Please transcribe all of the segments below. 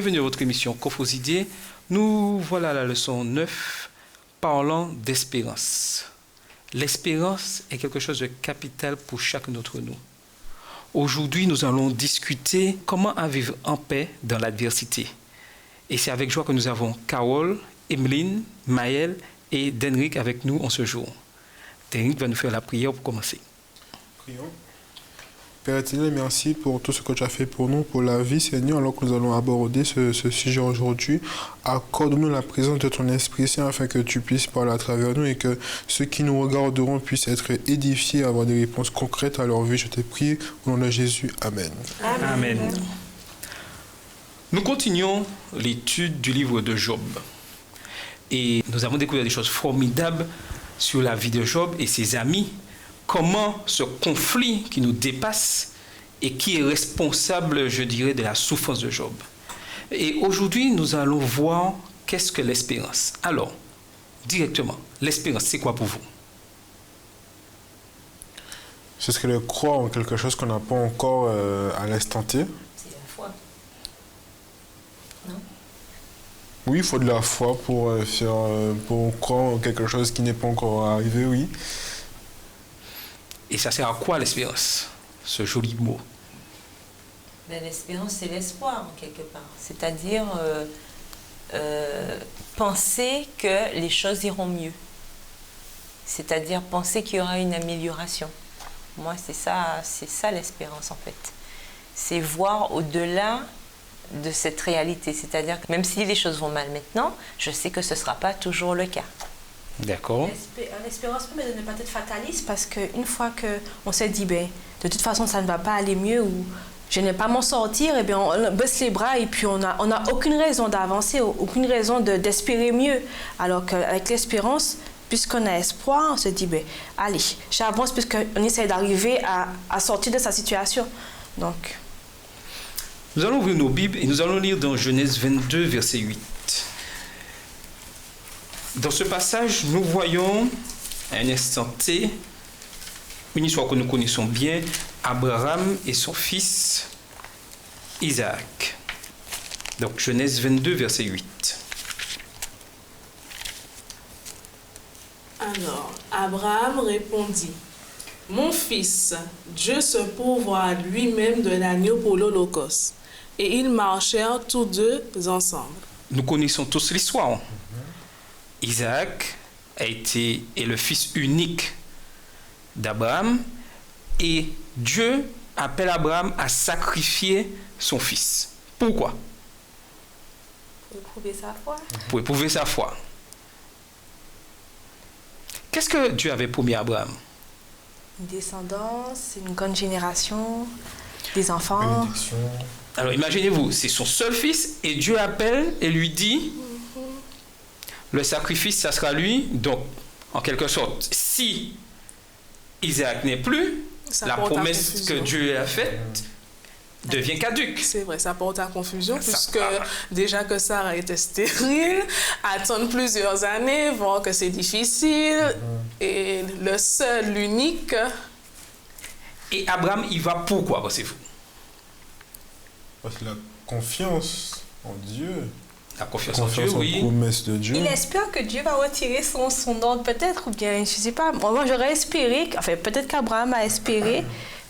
Bienvenue à votre émission Coffre aux idées. Nous voilà à la leçon 9, parlant d'espérance. L'espérance est quelque chose de capital pour chacun d'entre nous. Aujourd'hui, nous allons discuter comment vivre en paix dans l'adversité. Et c'est avec joie que nous avons Carole, Emeline, Maëlle et Denrick avec nous en ce jour. Denrick va nous faire la prière pour commencer. Prions. Père éternel, merci pour tout ce que tu as fait pour nous, pour la vie, Seigneur, alors que nous allons aborder ce sujet aujourd'hui. Accorde-nous la présence de ton Esprit Saint afin que tu puisses parler à travers nous et que ceux qui nous regarderont puissent être édifiés, avoir des réponses concrètes à leur vie. Je te prie au nom de Jésus. Amen. Amen. Nous continuons l'étude du livre de Job. Et nous avons découvert des choses formidables sur la vie de Job et ses amis. Comment ce conflit qui nous dépasse et qui est responsable, je dirais, de la souffrance de Job. Et aujourd'hui, nous allons voir qu'est-ce que l'espérance. Alors, directement, l'espérance, c'est quoi pour vous? Ce serait de croire en quelque chose qu'on n'a pas encore à l'instant T. C'est la foi. Non? Oui, il faut de la foi pour croire en quelque chose qui n'est pas encore arrivé, oui. Et ça sert à quoi l'espérance? Ce joli mot. Ben, l'espérance, c'est l'espoir, en quelque part. C'est-à-dire penser que les choses iront mieux. C'est-à-dire penser qu'il y aura une amélioration. Moi, c'est ça l'espérance, en fait. C'est voir au-delà de cette réalité. C'est-à-dire que même si les choses vont mal maintenant, je sais que ce ne sera pas toujours le cas. D'accord. L'espérance peut ne pas être fataliste parce qu'une fois qu'on s'est dit, ben, de toute façon, ça ne va pas aller mieux ou je ne vais pas m'en sortir, et bien, on baisse les bras et puis on n'a aucune raison d'avancer, aucune raison d'espérer mieux. Alors qu'avec l'espérance, puisqu'on a espoir, on se dit, ben, allez, j'avance puisqu'on essaie d'arriver à sortir de sa situation. Donc. Nous allons ouvrir nos Bibles et nous allons lire dans Genèse 22, verset 8. Dans ce passage, nous voyons à un instant T une histoire que nous connaissons bien, Abraham et son fils Isaac. Donc Genèse 22, verset 8. Alors, Abraham répondit, « Mon fils, Dieu se pourvoit lui-même de l'agneau pour l'Holocauste. » Et ils marchèrent tous deux ensemble. Nous connaissons tous l'histoire. Isaac est le fils unique d'Abraham et Dieu appelle Abraham à sacrifier son fils. Pourquoi? Pour éprouver sa foi. Pour éprouver sa foi. Qu'est-ce que Dieu avait promis à Abraham? Une descendance, une grande génération, des enfants. Bénédiction. Alors imaginez-vous, c'est son seul fils et Dieu appelle et lui dit le sacrifice, ça sera lui. Donc, en quelque sorte, si Isaac n'est plus, la promesse que Dieu a faite devient caduque. C'est vrai, ça porte à confusion, puisque déjà que Sarah était stérile, attendre plusieurs années, voir que c'est difficile, et le seul, l'unique. Et Abraham, il va pourquoi, pensez-vous? Parce que la confiance en Dieu. La confiance en Dieu, oui. Promesse de Dieu. Il espère que Dieu va retirer son ordre, peut-être, ou bien, je ne sais pas. Moi, j'aurais espéré, enfin, peut-être qu'Abraham a espéré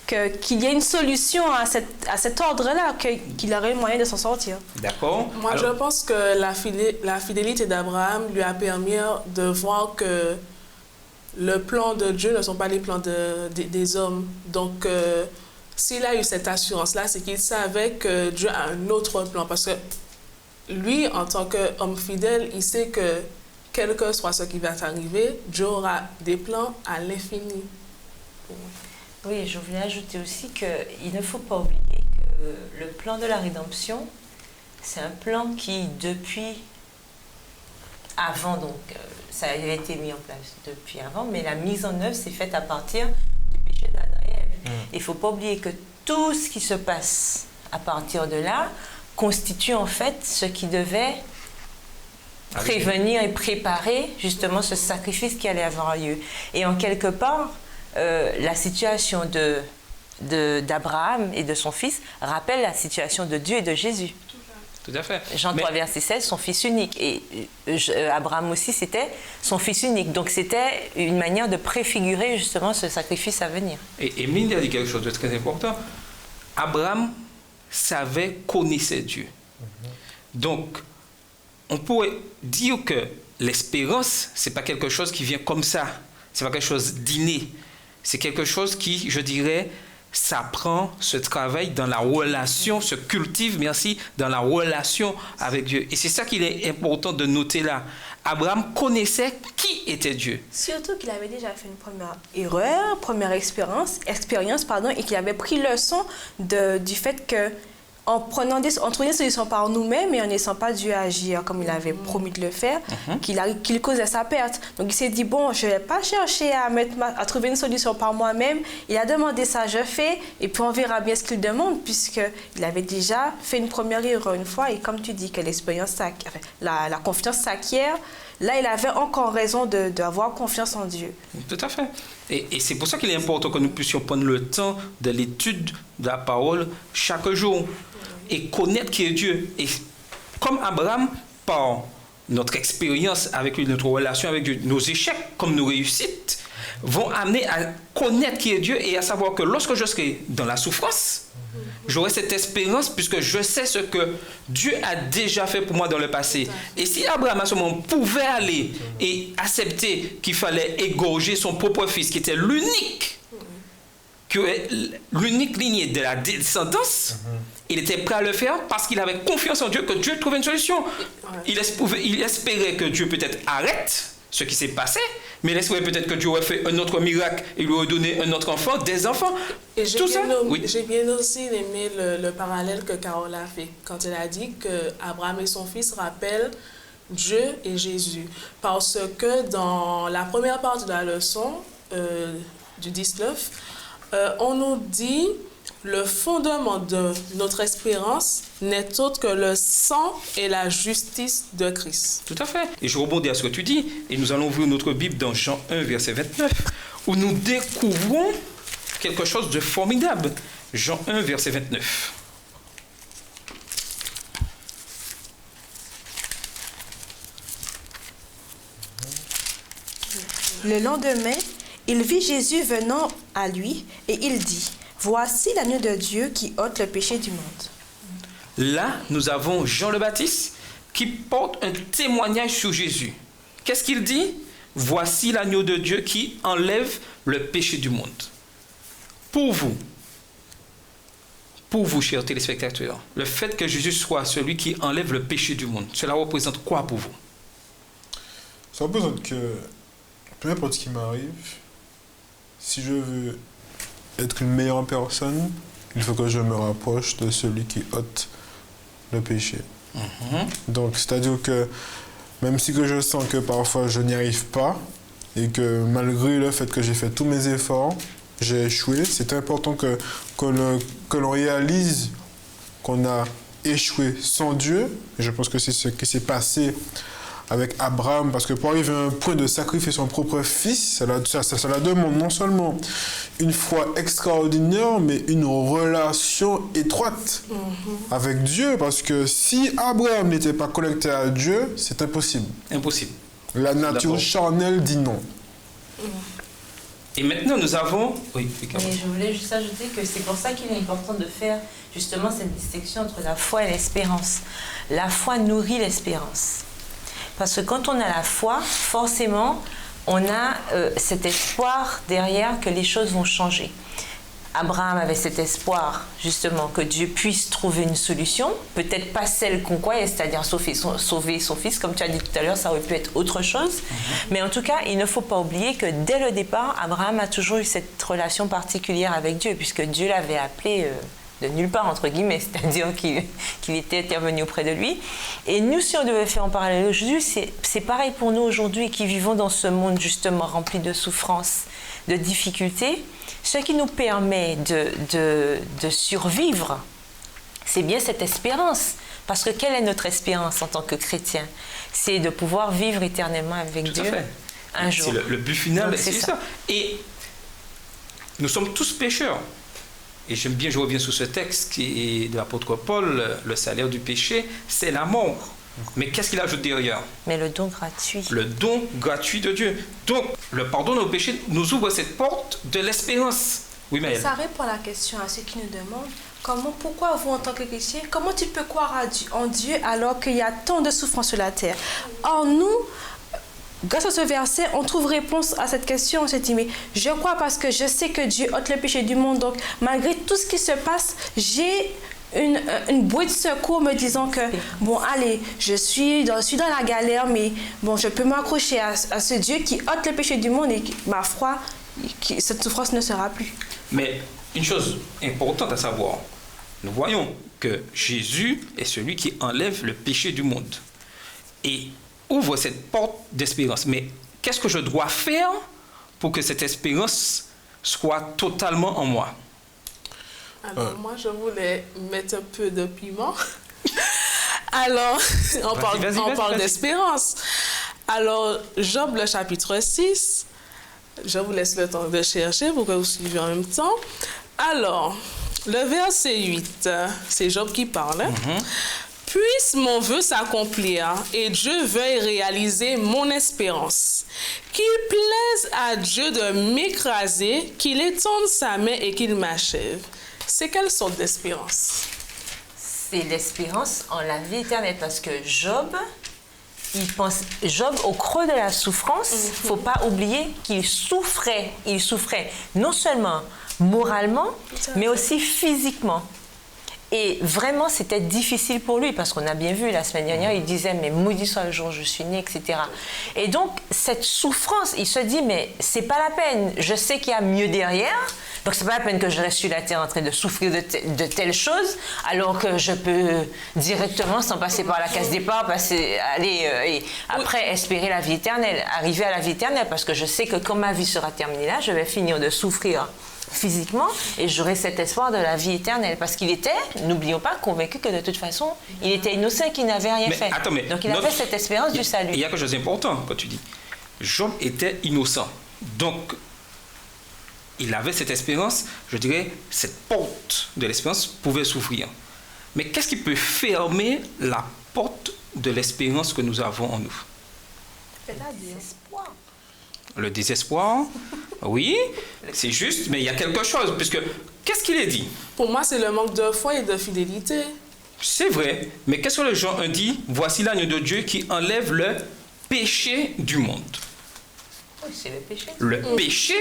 qu'il y ait une solution à cet ordre-là, qu'il aurait le moyen de s'en sortir. D'accord. Moi, je pense que la fidélité d'Abraham lui a permis de voir que le plan de Dieu ne sont pas les plans des hommes. Donc, s'il a eu cette assurance-là, c'est qu'il savait que Dieu a un autre plan. Parce que lui, en tant qu'homme fidèle, il sait que quel que soit ce qui va arriver, Dieu aura des plans à l'infini. Oui, je voulais ajouter aussi qu'il ne faut pas oublier que le plan de la rédemption, c'est un plan qui, depuis avant, donc ça avait été mis en place depuis avant, mais la mise en œuvre s'est faite à partir du péché d'Adam et Ève. Il ne faut pas oublier que tout ce qui se passe à partir de là constitue en fait ce qui devait prévenir et préparer justement ce sacrifice qui allait avoir lieu. Et en quelque part, la situation d'Abraham et de son fils rappelle la situation de Dieu et de Jésus. Tout à fait. Jean 3, verset 16, son fils unique. Et Abraham aussi, c'était son fils unique. Donc c'était une manière de préfigurer justement ce sacrifice à venir. Et Mine a dit quelque chose de très important. Abraham connaissait Dieu. Donc, on pourrait dire que l'espérance, ce n'est pas quelque chose qui vient comme ça. Ce n'est pas quelque chose d'inné. C'est quelque chose qui, je dirais, s'apprend, se travaille dans la relation, se cultive, dans la relation avec Dieu. Et c'est ça qu'il est important de noter là. Abraham connaissait qui était Dieu. Surtout qu'il avait déjà fait une première erreur, première expérience, et qu'il avait pris leçon du fait que en trouvant des solutions par nous-mêmes et en ne laissant pas Dieu agir comme il avait promis de le faire, qu'il causait sa perte. Donc il s'est dit, bon, je ne vais pas chercher à trouver une solution par moi-même. Il a demandé ça, je fais, et puis on verra bien ce qu'il demande, puisqu'il avait déjà fait une première erreur une fois, et comme tu dis que l'expérience, la confiance s'acquiert, là il avait encore raison d'avoir confiance en Dieu. Tout à fait. Et c'est pour ça qu'il est important que nous puissions prendre le temps de l'étude de la parole chaque jour et connaître qui est Dieu. Et comme Abraham, par notre expérience avec lui, notre relation avec Dieu, nos échecs comme nos réussites, vont amener à connaître qui est Dieu et à savoir que lorsque je serai dans la souffrance, j'aurai cette espérance puisque je sais ce que Dieu a déjà fait pour moi dans le passé. Et si Abraham à ce moment pouvait aller et accepter qu'il fallait égorger son propre fils, qui était l'unique lignée de la descendance, il était prêt à le faire parce qu'il avait confiance en Dieu que Dieu trouvait une solution. Il espérait que Dieu peut-être arrête ce qui s'est passé, mais il espérait peut-être que Dieu aurait fait un autre miracle et lui aurait donné un autre enfant, des enfants. Et Oui. J'ai bien aussi aimé le parallèle que Carole a fait quand elle a dit que Abraham et son fils rappellent Dieu et Jésus. Parce que dans la première partie de la leçon du 19, on nous dit le fondement de notre espérance n'est autre que le sang et la justice de Christ. Tout à fait. Et je rebondis à ce que tu dis, et nous allons ouvrir notre Bible dans Jean 1, verset 29, où nous découvrons quelque chose de formidable. Jean 1, verset 29. Le lendemain, il vit Jésus venant à lui et il dit, « Voici l'agneau de Dieu qui ôte le péché du monde. » Là, nous avons Jean le Baptiste qui porte un témoignage sur Jésus. Qu'est-ce qu'il dit? « Voici l'agneau de Dieu qui enlève le péché du monde. » Pour vous, chers téléspectateurs, le fait que Jésus soit celui qui enlève le péché du monde, cela représente quoi pour vous? Ça représente que, peu importe ce qui m'arrive, si je veux être une meilleure personne, il faut que je me rapproche de celui qui ôte le péché. Donc, c'est-à-dire que même si que je sens que parfois je n'y arrive pas, et que malgré le fait que j'ai fait tous mes efforts, j'ai échoué, c'est important que l'on réalise qu'on a échoué sans Dieu. Et je pense que c'est ce qui s'est passé avec Abraham, parce que pour arriver à un point de sacrifier son propre fils, ça demande non seulement une foi extraordinaire, mais une relation étroite avec Dieu, parce que si Abraham n'était pas connecté à Dieu, c'est impossible. Impossible. La nature charnelle dit non. Et maintenant, nous avons... Oui, Mais je voulais juste ajouter que c'est pour ça qu'il est important de faire justement cette distinction entre la foi et l'espérance. La foi nourrit l'espérance. Parce que quand on a la foi, forcément, on a cet espoir derrière que les choses vont changer. Abraham avait cet espoir, justement, que Dieu puisse trouver une solution, peut-être pas celle qu'on croyait, c'est-à-dire sauver son fils, comme tu as dit tout à l'heure, ça aurait pu être autre chose. Mais en tout cas, il ne faut pas oublier que dès le départ, Abraham a toujours eu cette relation particulière avec Dieu, puisque Dieu l'avait appelé de nulle part, entre guillemets, c'est-à-dire qu'il était intervenu auprès de lui. Et nous, si on devait faire en parallèle aujourd'hui, c'est pareil pour nous aujourd'hui qui vivons dans ce monde justement rempli de souffrances, de difficultés. Ce qui nous permet de survivre, c'est bien cette espérance. Parce que quelle est notre espérance en tant que chrétien? C'est de pouvoir vivre éternellement avec Dieu un jour. C'est le but final, donc, c'est ça. Et nous sommes tous pécheurs. Et j'aime bien, je reviens sur ce texte qui est de l'apôtre Paul, le salaire du péché, c'est la mort. Mais qu'est-ce qu'il ajoute derrière? Mais le don gratuit. Le don gratuit de Dieu. Donc, le pardon de nos péchés nous ouvre cette porte de l'espérance. Oui, Maëlle. Ça répond à la question à ceux qui nous demandent pourquoi vous, en tant que chrétien, comment tu peux croire en Dieu alors qu'il y a tant de souffrances sur la terre? Or, nous, grâce à ce verset, on trouve réponse à cette question. On se dit, mais je crois parce que je sais que Dieu ôte le péché du monde. Donc, malgré tout ce qui se passe, j'ai une bouée de secours me disant que, bon, allez, je suis dans la galère, mais bon, je peux m'accrocher à ce Dieu qui ôte le péché du monde et ma foi, cette souffrance ne sera plus. Mais une chose importante à savoir, nous voyons que Jésus est celui qui enlève le péché du monde et ouvre cette porte d'espérance. Mais qu'est-ce que je dois faire pour que cette espérance soit totalement en moi? Alors, moi, je voulais mettre un peu de piment. Alors, on parle d'espérance. Alors, Job, le chapitre 6, je vous laisse le temps de chercher pour que vous suiviez en même temps. Alors, le verset 8, c'est Job qui parle. Puisse mon vœu s'accomplir et Dieu veuille réaliser mon espérance. Qu'il plaise à Dieu de m'écraser, qu'il étende sa main et qu'il m'achève. C'est quelle sorte d'espérance? C'est l'espérance en la vie éternelle parce que Job, au creux de la souffrance, il ne faut pas oublier qu'il souffrait. Il souffrait non seulement moralement, mais aussi physiquement. Et vraiment, c'était difficile pour lui, parce qu'on a bien vu la semaine dernière, il disait, mais maudit soit le jour où je suis né, etc. Et donc, cette souffrance, il se dit, mais c'est pas la peine, je sais qu'il y a mieux derrière, donc c'est pas la peine que je reste sur la terre en train de souffrir de telles choses, alors que je peux directement, sans passer par la case départ, et après espérer la vie éternelle, arriver à la vie éternelle, parce que je sais que quand ma vie sera terminée là, je vais finir de souffrir physiquement et j'aurai cet espoir de la vie éternelle parce qu'il était, n'oublions pas, convaincu que de toute façon il était innocent, qu'il n'avait rien fait. Donc il avait cette espérance du salut. Il y a quelque chose d'important quand tu dis Job était innocent, donc il avait cette espérance, je dirais cette porte de l'espérance pouvait s'ouvrir. Mais qu'est-ce qui peut fermer la porte de l'espérance que nous avons en nous? Le désespoir, oui, c'est juste, mais il y a quelque chose, puisque, qu'est-ce qu'il est dit? Pour moi, c'est le manque de foi et de fidélité. C'est vrai, mais qu'est-ce que le Jean dit? Voici l'agneau de Dieu qui enlève le péché du monde. Oui, c'est le péché. Le péché,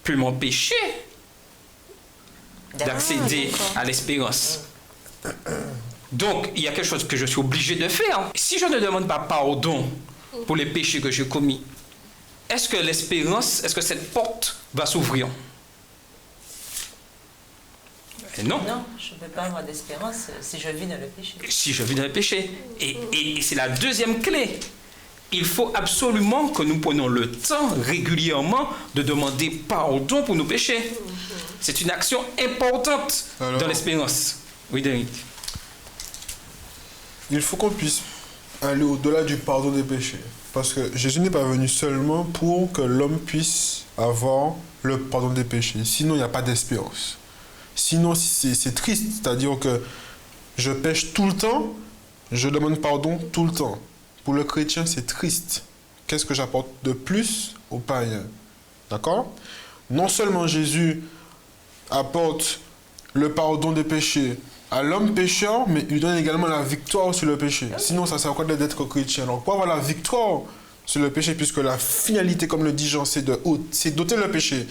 peut m'empêcher d'accéder à l'espérance. Donc, il y a quelque chose que je suis obligé de faire. Si je ne demande pas pardon pour les péchés que j'ai commis, est-ce que l'espérance, est-ce que cette porte va s'ouvrir? Non. Non, je ne peux pas avoir d'espérance si je vis dans le péché. Si je vis dans le péché. Et c'est la deuxième clé. Il faut absolument que nous prenions le temps régulièrement de demander pardon pour nos péchés. C'est une action importante dans l'espérance. Oui, Derek. Il faut qu'on puisse aller au-delà du pardon des péchés. Parce que Jésus n'est pas venu seulement pour que l'homme puisse avoir le pardon des péchés. Sinon, il n'y a pas d'espérance. Sinon, c'est triste. C'est-à-dire que je pêche tout le temps, je demande pardon tout le temps. Pour le chrétien, c'est triste. Qu'est-ce que j'apporte de plus aux païens? D'accord? Non seulement Jésus apporte le pardon des péchés à l'homme pécheur, mais il donne également la victoire sur le péché. Sinon, ça sert à quoi d'être chrétien? Donc, pour avoir la victoire sur le péché, puisque la finalité, comme le dit Jean, c'est d'ôter le péché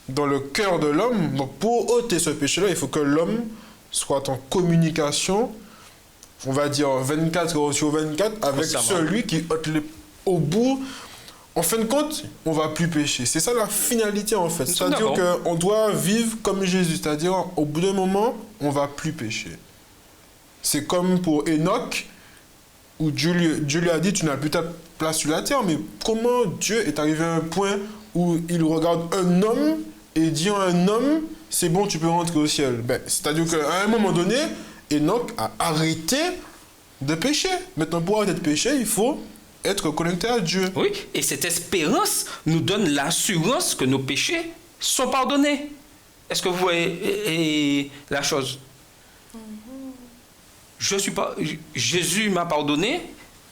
dans le cœur de l'homme. Donc, pour ôter ce péché-là, il faut que l'homme soit en communication, on va dire 24 heures sur 24, avec celui qui ôte au bout. En fin de compte, on ne va plus pécher. C'est ça la finalité, en fait. C'est-à-dire qu'on doit vivre comme Jésus. C'est-à-dire, au bout d'un moment, on ne va plus pécher. C'est comme pour Enoch, où Dieu lui a dit, tu n'as plus ta place sur la terre. Mais comment Dieu est arrivé à un point où il regarde un homme et dit à un homme, c'est bon, tu peux rentrer au ciel? C'est-à-dire qu'à un moment donné, Enoch a arrêté de pécher. Maintenant, pour arrêter de pécher, il faut être connecté à Dieu. Oui, et cette espérance nous donne l'assurance que nos péchés sont pardonnés. Est-ce que vous voyez la chose? Jésus m'a pardonné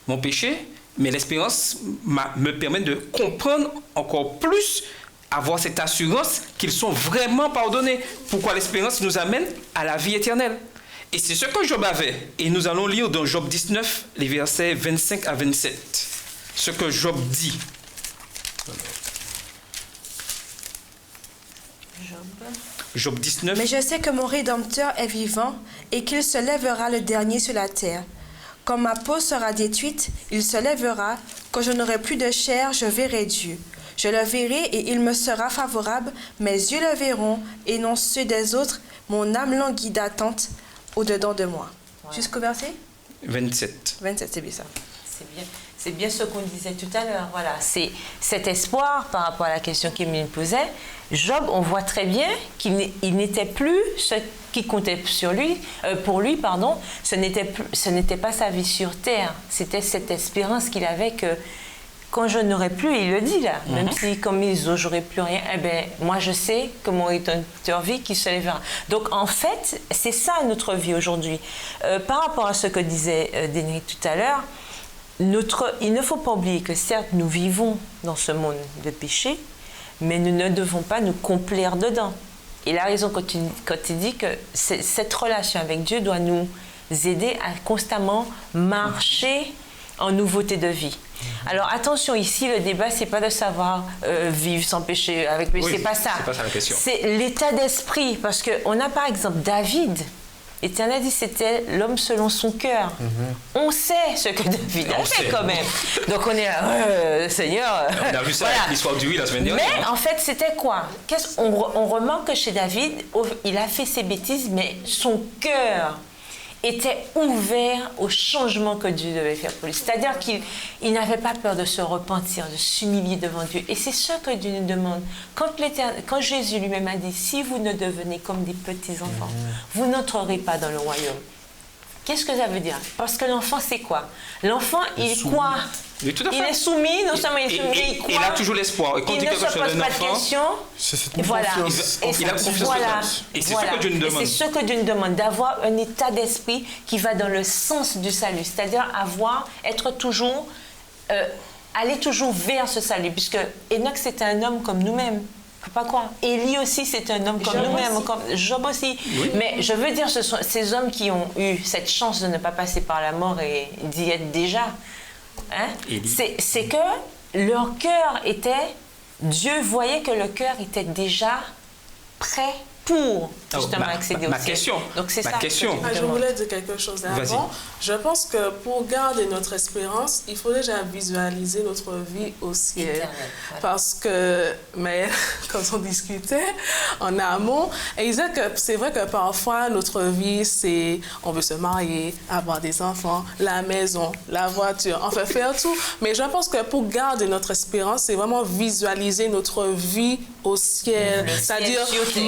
mon péché, mais l'espérance me permet de comprendre encore plus, avoir cette assurance qu'ils sont vraiment pardonnés. Pourquoi l'espérance nous amène à la vie éternelle? Et c'est ce que Job avait. Et nous allons lire dans Job 19, les versets 25 à 27. Ce que Job dit. Job 19. Mais je sais que mon Rédempteur est vivant et qu'il se lèvera le dernier sur la terre. Quand ma peau sera détruite, il se lèvera. Quand je n'aurai plus de chair, je verrai Dieu. Je le verrai et il me sera favorable. Mes yeux le verront et non ceux des autres. Mon âme languit d'attente au-dedans de moi. Ouais. Jusqu'au verset 27. 27, c'est bien ça. C'est bien ce qu'on disait tout à l'heure. Voilà, c'est cet espoir par rapport à la question qu'Émile posait. Job, on voit très bien qu'il n'était plus ce qui comptait pour lui, ce n'était pas sa vie sur terre. C'était cette espérance qu'il avait que quand je n'aurai plus, il le dit là, même si comme ils n'ont, j'aurai plus rien, eh bien, moi je sais que mon Rédempteur vit, qu'il se lèvera. Donc en fait, c'est ça notre vie aujourd'hui. Par rapport à ce que disait Dénric tout à l'heure, il ne faut pas oublier que certes, nous vivons dans ce monde de péché, mais nous ne devons pas nous complaire dedans. Il a raison quand il dit que cette relation avec Dieu doit nous aider à constamment marcher en nouveauté de vie. Alors attention, ici le débat c'est pas de savoir vivre sans péché avec péché, c'est pas ça. C'est pas ça la question. C'est l'état d'esprit, parce que on a par exemple David. L'Éternel dit c'était l'homme selon son cœur. On sait ce que David a fait quand même. Donc on est là, Seigneur. On a vu ça avec l'histoire du la semaine dernière. Mais en fait c'était quoi? On remarque que chez David, il a fait ses bêtises, mais son cœur était ouvert au changement que Dieu devait faire pour lui. C'est-à-dire qu'il n'avait pas peur de se repentir, de s'humilier devant Dieu. Et c'est ce que Dieu nous demande. Quand Jésus lui-même a dit, si vous ne devenez comme des petits-enfants, vous n'entrerez pas dans le royaume. Qu'est-ce que ça veut dire? Parce que l'enfant, c'est quoi? L'enfant, il est quoi? Oui, tout à fait. Il est soumis, non seulement il est soumis, il a toujours l'espoir. Il ne se pose pas de questions. Voilà. Il a confiance en Dieu. Et c'est ce que Dieu nous demande. Et c'est ce que Dieu nous demande, d'avoir un état d'esprit qui va dans le sens du salut. C'est-à-dire aller toujours vers ce salut. Puisque Enoch, c'était un homme comme nous-mêmes. Faut pas croire. Élie aussi, c'est un homme comme nous-mêmes, comme Job aussi. Oui. Mais je veux dire, ce sont ces hommes qui ont eu cette chance de ne pas passer par la mort et d'y être déjà. Hein? C'est que leur cœur était... Dieu voyait que le cœur était déjà prêt pour justement accéder au ciel. Question. Donc c'est ça. Question. Je voulais dire quelque chose avant. Je pense que pour garder notre espérance, il faut déjà visualiser notre vie au ciel. Voilà. Parce que, mais quand on discutait en amont, et il disait que c'est vrai que parfois notre vie, c'est on veut se marier, avoir des enfants, la maison, la voiture, on fait faire tout. Mais je pense que pour garder notre espérance, c'est vraiment visualiser notre vie au ciel. C'est-à-dire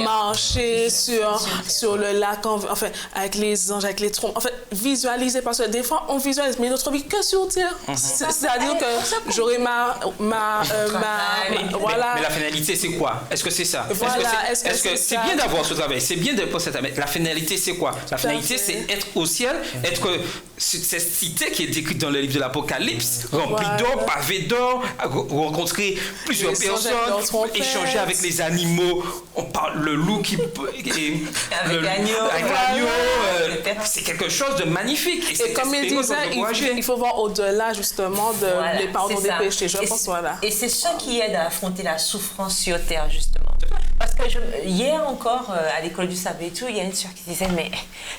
marcher sur le lac, enfin, avec les anges, avec les trompes. En fait, visualiser, parce que des fois, on visualise, mais notre vie que sur terre. C'est-à-dire que j'aurai voilà. Mais la finalité, c'est quoi? Est-ce que c'est ça? Voilà, est-ce que c'est bien d'avoir ce travail? C'est bien de penser ça, mais la finalité, c'est quoi? La finalité, c'est être au ciel, être cette cité qui est décrite dans le livre de l'Apocalypse, remplie d'or, pavée d'or, rencontrer plusieurs personnes, échanger avec les animaux. On parle le loup qui avec l'agneau, c'est quelque chose de magnifique. Et comme il disait, il faut voir au-delà justement de les pardons des péchés. Je pense, voilà. Et c'est ça qui aide à affronter la souffrance sur terre, justement. Parce que hier encore, à l'école du sabbat et tout, il y a une sœur qui disait, mais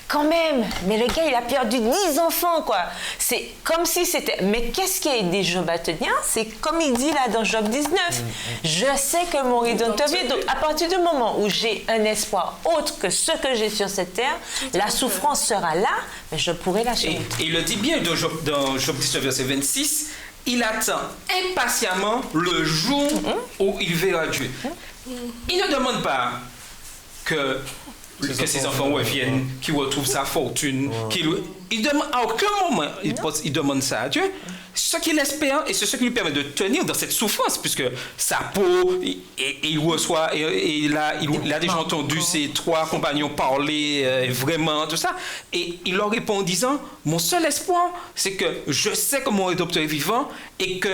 quand même, mais le gars, il a perdu 10 enfants, quoi. C'est comme si c'était... Mais qu'est-ce qui a aidé Job à tenir? C'est comme il dit là dans Job 19. Je sais que mon Rédempteur vit. Donc, à partir du moment où j'ai un espoir autre que ce que j'ai sur cette terre, la souffrance sera là, mais je pourrai la surmonter. Et il le dit bien dans Job 19, verset 26, il attend impatiemment le jour où il verra Dieu. Il ne demande pas que ses enfants reviennent, qu'il retrouve sa fortune. Il demande, à aucun moment il demande ça à Dieu. ce qu'il espère et c'est ce qui lui permet de tenir dans cette souffrance, puisque sa peau, et il reçoit, et là, il a déjà entendu ses 3 compagnons parler vraiment, tout ça, et il leur répond en disant, mon seul espoir, c'est que je sais que mon Rédempteur est vivant et que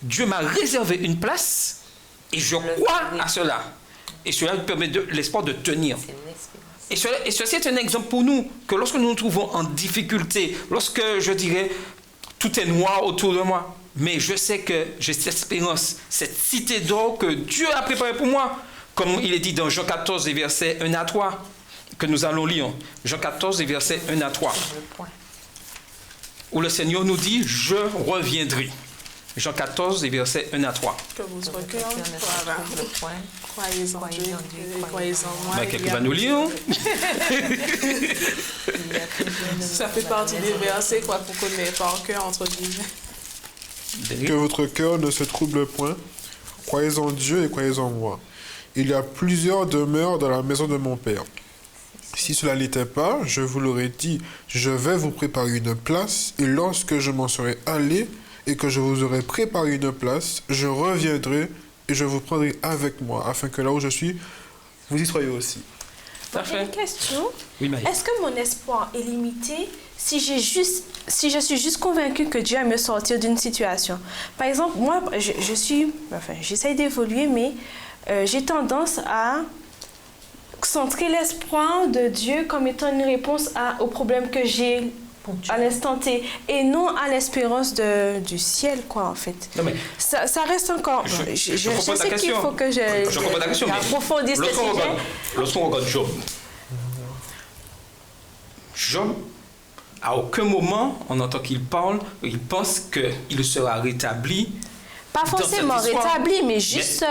Dieu m'a réservé une place et je crois à cela. Et cela lui permet l'espoir de tenir. C'est une espérance. Et ceci est un exemple pour nous, que lorsque nous nous trouvons en difficulté, lorsque je dirais, tout est noir autour de moi, mais je sais que j'ai cette espérance, cette cité d'or que Dieu a préparée pour moi, comme il est dit dans Jean 14, versets 1 à 3, que nous allons lire. Jean 14, versets 1 à 3. Où le Seigneur nous dit, je reviendrai. Jean 14, versets 1 à 3. Que votre cœur soit croyez en Dieu et croyez en moi. Ben, quelqu'un va nous lire. Ça fait partie des versets qu'on connaît par cœur, entre guillemets. Que votre cœur ne se trouble point. Croyez en Dieu et croyez en moi. Il y a plusieurs demeures dans la maison de mon Père. Si cela n'était pas, je vous l'aurais dit, je vais vous préparer une place, et lorsque je m'en serai allé et que je vous aurai préparé une place, je reviendrai et je vous prendrai avec moi, afin que là où je suis, vous y soyez aussi. J'ai une question. Oui, Marie. Est-ce que mon espoir est limité si je suis juste convaincue que Dieu va me sortir d'une situation? Par exemple, moi, j'essaie d'évoluer, mais j'ai tendance à centrer l'espoir de Dieu comme étant une réponse aux problèmes que j'ai à l'instant T et non à l'espérance du ciel, quoi, en fait. Non, mais ça reste encore... Je comprends ta sais qu'il question. faut que Je comprends ta question, mais approfondisse ce sujet. Lorsqu'on regarde Job, à aucun moment, on entend qu'il parle, il pense qu'il sera rétabli. Pas forcément dans cette histoire. rétabli, mais juste...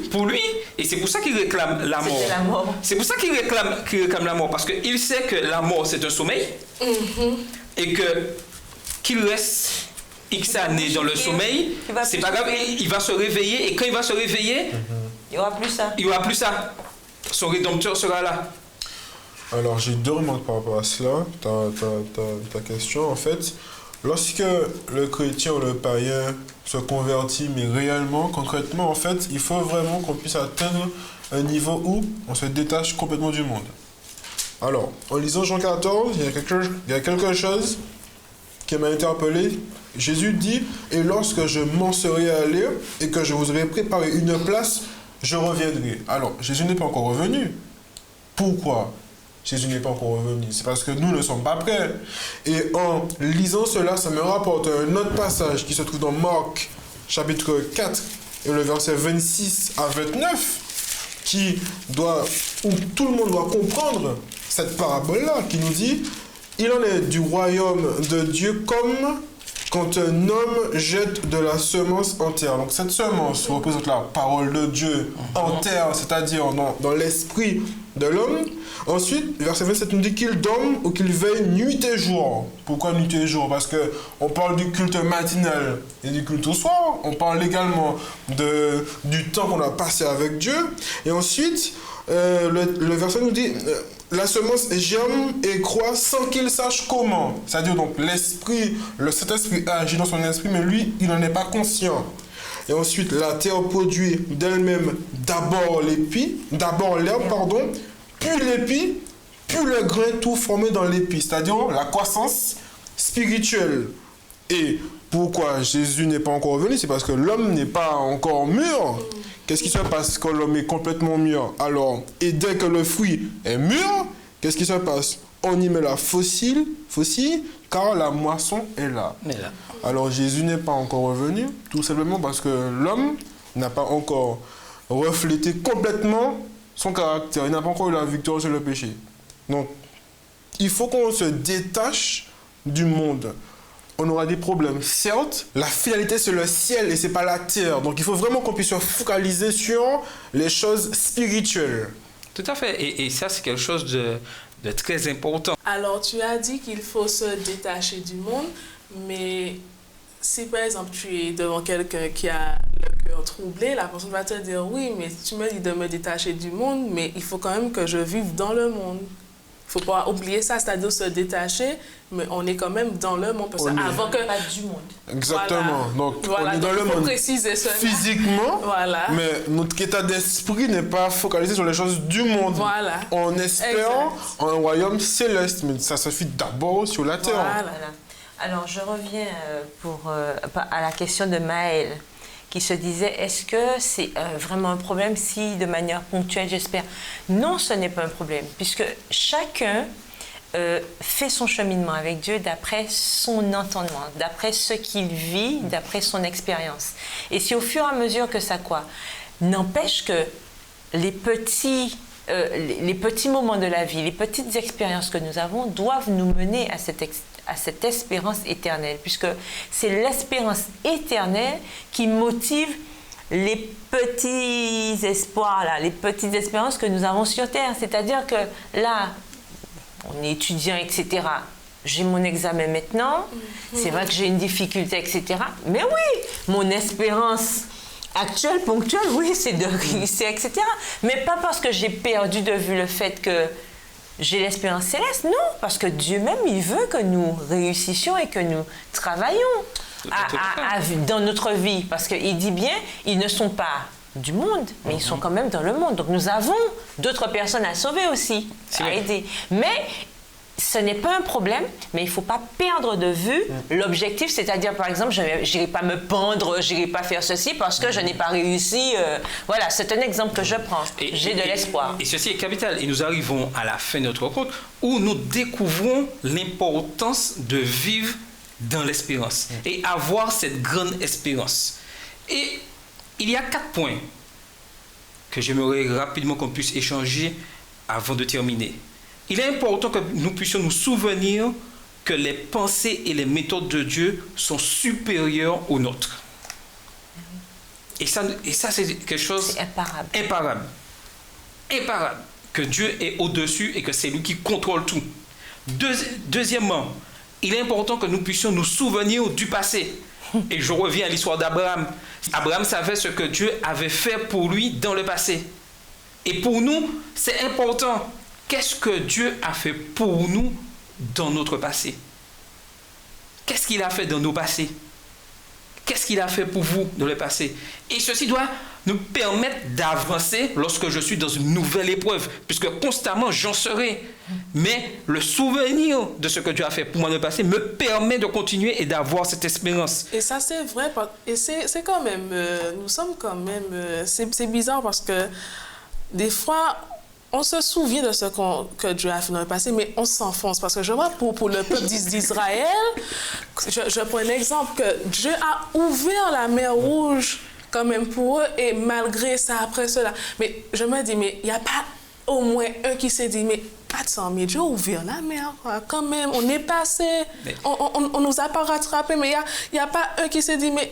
Pour lui, et c'est pour ça qu'il réclame la mort. C'était la mort. C'est pour ça qu'il réclame la mort, parce qu'il sait que la mort, c'est un sommeil, et qu'il reste X années dans le sommeil, c'est pas grave, il va se réveiller, et quand il va se réveiller, il n'y aura plus ça. il n'y aura plus ça. Son Rédempteur sera là. Alors, j'ai 2 remarques par rapport à cela, ta question. En fait, lorsque le chrétien ou le païen se convertit, mais réellement, concrètement, en fait, il faut vraiment qu'on puisse atteindre un niveau où on se détache complètement du monde. Alors, en lisant Jean 14, il y a quelque chose qui m'a interpellé. Jésus dit, « Et lorsque je m'en serai allé et que je vous aurai préparé une place, je reviendrai. » Alors, Jésus n'est pas encore revenu. Pourquoi Jésus n'est pas encore revenu? C'est parce que nous ne sommes pas prêts. Et en lisant cela, ça me rapporte un autre passage qui se trouve dans Marc, chapitre 4, et le verset 26 à 29, où tout le monde doit comprendre cette parabole-là, qui nous dit, il en est du royaume de Dieu comme quand un homme jette de la semence en terre. Donc cette semence représente la parole de Dieu en terre, c'est-à-dire dans l'esprit de l'homme. Ensuite, verset 27 nous dit qu'il dorme ou qu'il veille nuit et jour. Pourquoi nuit et jour? Parce qu'on parle du culte matinal et du culte au soir. On parle également du temps qu'on a passé avec Dieu. Et ensuite, le verset nous dit... la semence germe et croît sans qu'il sache comment. C'est-à-dire donc l'esprit, le Saint-Esprit agit dans son esprit, mais lui, il n'en est pas conscient. Et ensuite, la terre produit d'elle-même d'abord l'herbe, puis l'épi, puis le grain tout formé dans l'épi. C'est-à-dire la croissance spirituelle. Et pourquoi Jésus n'est pas encore venu? C'est parce que l'homme n'est pas encore mûr. Qu'est-ce qui se passe quand l'homme est complètement mûr? Alors, et dès que le fruit est mûr, qu'est-ce qui se passe? On y met la faucille, car la moisson est là. Alors, Jésus n'est pas encore revenu, tout simplement parce que l'homme n'a pas encore reflété complètement son caractère. Il n'a pas encore eu la victoire sur le péché. Donc, il faut qu'on se détache du monde. On aura des problèmes. Certes, la finalité c'est le ciel et c'est pas la terre. Donc il faut vraiment qu'on puisse se focaliser sur les choses spirituelles. Tout à fait. Et ça, c'est quelque chose de très important. Alors, tu as dit qu'il faut se détacher du monde, mais si par exemple tu es devant quelqu'un qui a le cœur troublé, la personne va te dire oui, mais tu me dis de me détacher du monde, mais il faut quand même que je vive dans le monde. faut pas oublier ça, c'est-à-dire se détacher, mais on est quand même dans le monde. Parce que avant que... Pas du monde. Exactement. Donc, Voilà, on est dans donc le il faut monde préciser cela. physiquement, Voilà. mais notre état d'esprit n'est pas focalisé sur les choses du monde. Voilà. On espère en un royaume céleste, mais ça se fait d'abord sur la terre. Voilà. Voilà. Alors, je reviens à la question de Maël, qui se disait, est-ce que c'est vraiment un problème si, de manière ponctuelle, j'espère? Non, ce n'est pas un problème, puisque chacun fait son cheminement avec Dieu d'après son entendement, d'après ce qu'il vit, d'après son expérience. Et c'est au fur et à mesure que ça quoi? N'empêche que les petits moments de la vie, les petites expériences que nous avons doivent nous mener à cette espérance éternelle, puisque c'est l'espérance éternelle qui motive les petits espoirs, là, les petites espérances que nous avons sur Terre. C'est-à-dire que là, on est étudiant, etc. J'ai mon examen maintenant, c'est vrai que j'ai une difficulté, etc. Mais oui, mon espérance actuelle, ponctuelle, oui, c'est de réussir, etc. Mais pas parce que j'ai perdu de vue le fait que j'ai l'espérance céleste, non, parce que Dieu même, il veut que nous réussissions et que nous travaillions dans notre vie. Parce qu'il dit bien, ils ne sont pas du monde, mais ils sont quand même dans le monde. Donc nous avons d'autres personnes à sauver aussi, à aider. Mais ce n'est pas un problème, mais il ne faut pas perdre de vue l'objectif, c'est-à-dire, par exemple, je n'irai pas me pendre, je n'irai pas faire ceci parce que je n'ai pas réussi. Voilà, c'est un exemple que je prends. J'ai de l'espoir. Et ceci est capital. Et nous arrivons à la fin de notre rencontre où nous découvrons l'importance de vivre dans l'espérance et avoir cette grande espérance. Et il y a 4 points que j'aimerais rapidement qu'on puisse échanger avant de terminer. Il est important que nous puissions nous souvenir que les pensées et les méthodes de Dieu sont supérieures aux nôtres. Et ça c'est quelque chose imparable. Imparable. Que Dieu est au-dessus et que c'est lui qui contrôle tout. Deuxièmement, il est important que nous puissions nous souvenir du passé. Et je reviens à l'histoire d'Abraham. Abraham savait ce que Dieu avait fait pour lui dans le passé. Et pour nous, c'est important. Qu'est-ce que Dieu a fait pour nous dans notre passé? Qu'est-ce qu'il a fait dans nos passés? Qu'est-ce qu'il a fait pour vous dans le passé? Et ceci doit nous permettre d'avancer lorsque je suis dans une nouvelle épreuve, puisque constamment j'en serai. Mais le souvenir de ce que Dieu a fait pour moi dans le passé me permet de continuer et d'avoir cette espérance. Et ça, c'est vrai. Et c'est quand même... nous sommes quand même... c'est bizarre parce que des fois... On se souvient de ce que Dieu a fait dans le passé, mais on s'enfonce. Parce que je vois, pour le peuple d'Israël, je prends un exemple, que Dieu a ouvert la mer Rouge quand même pour eux, et malgré ça, après cela. Mais je me dis, mais il n'y a pas au moins un qui s'est dit, mais attends, mais Dieu a ouvert la mer, quoi. Quand même, on est passé, on nous a pas rattrapés, mais il n'y a pas un qui s'est dit, mais...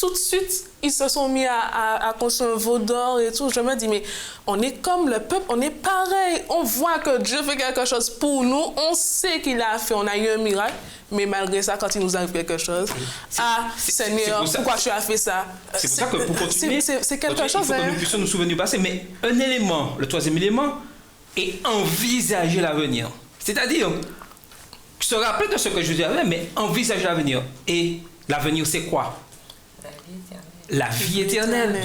Tout de suite, ils se sont mis à construire un veau d'or et tout. Je me dis, mais on est comme le peuple, on est pareil. On voit que Dieu fait quelque chose pour nous. On sait qu'il a fait, on a eu un miracle. Mais malgré ça, quand il nous arrive quelque chose, Seigneur, pourquoi tu as fait ça? C'est pour ça que pour continuer, c'est quelque chose. Il faut que nous puissions nous souvenir du passé. Mais un élément, le troisième élément, est envisager l'avenir. C'est-à-dire, se rappeler de ce que je disais, mais envisager l'avenir. Et l'avenir, c'est quoi? La vie éternelle.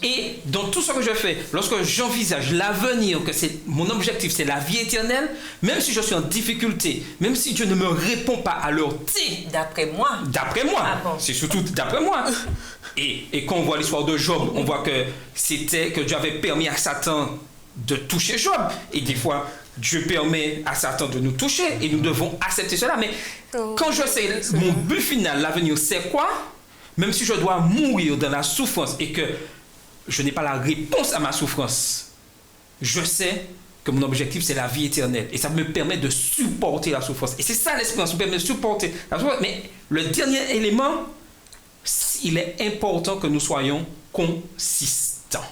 Et dans tout ce que je fais, lorsque j'envisage l'avenir, que c'est mon objectif, c'est la vie éternelle, même si je suis en difficulté, même si Dieu ne me répond pas à l'heure T. D'après moi. Ah bon. C'est surtout d'après moi. Et quand on voit l'histoire de Job, on voit que Dieu avait permis à Satan de toucher Job. Et des fois, Dieu permet à Satan de nous toucher et nous devons accepter cela. Mais quand je sais mon but final, l'avenir, c'est quoi? Même si je dois mourir dans la souffrance et que je n'ai pas la réponse à ma souffrance, je sais que mon objectif, c'est la vie éternelle. Et ça me permet de supporter la souffrance. Et c'est ça l'espérance, ça me permet de supporter la souffrance. Mais le dernier élément, il est important que nous soyons consistants.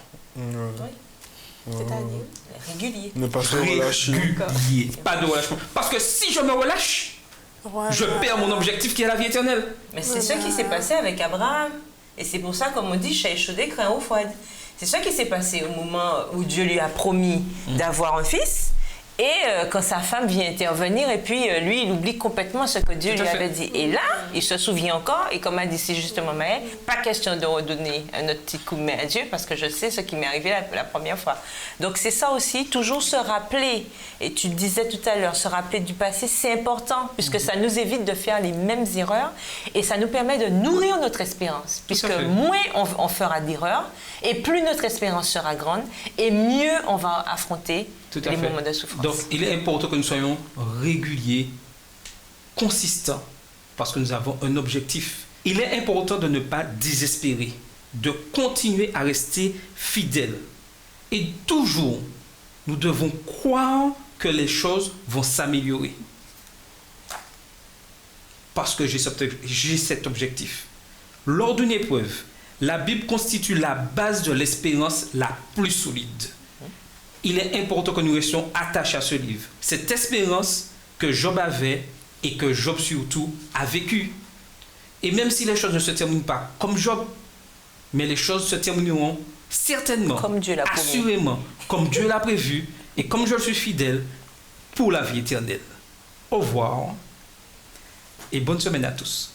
C'est-à-dire régulier. Ne pas se relâcher. Pas de relâchement. Parce que si je me relâche, je perds mon objectif qui est la vie éternelle. Mais c'est ce qui s'est passé avec Abraham. Et c'est pour ça, comme on dit, chat chaudé, craint eau froide. C'est ce qui s'est passé au moment où Dieu lui a promis d'avoir un fils. Et quand sa femme vient intervenir, et puis lui, il oublie complètement ce que Dieu Tout à lui fait. avait dit. Et là, il se souvient encore, et comme a dit si justement Maë, pas question de redonner un autre petit coup de main à Dieu, parce que je sais ce qui m'est arrivé la première fois. Donc c'est ça aussi, toujours se rappeler, et tu disais tout à l'heure, se rappeler du passé, c'est important, puisque ça nous évite de faire les mêmes erreurs, et ça nous permet de nourrir notre espérance, puisque fait. moins on fera d'erreurs, et plus notre espérance sera grande, et mieux on va affronter Tout à les fait. moments de souffrance. Donc, il est important que nous soyons réguliers, consistants, parce que nous avons un objectif. Il est important de ne pas désespérer, de continuer à rester fidèles. Et toujours, nous devons croire que les choses vont s'améliorer. Parce que j'ai cet objectif. Lors d'une épreuve, la Bible constitue la base de l'espérance la plus solide. Il est important que nous restions attachés à ce livre. Cette espérance que Job avait et que Job surtout a vécue. Et même si les choses ne se terminent pas comme Job, mais les choses se termineront certainement, Comme Dieu l'a promis. assurément, comme Dieu l'a prévu et comme je suis fidèle pour la vie éternelle. Au revoir et bonne semaine à tous.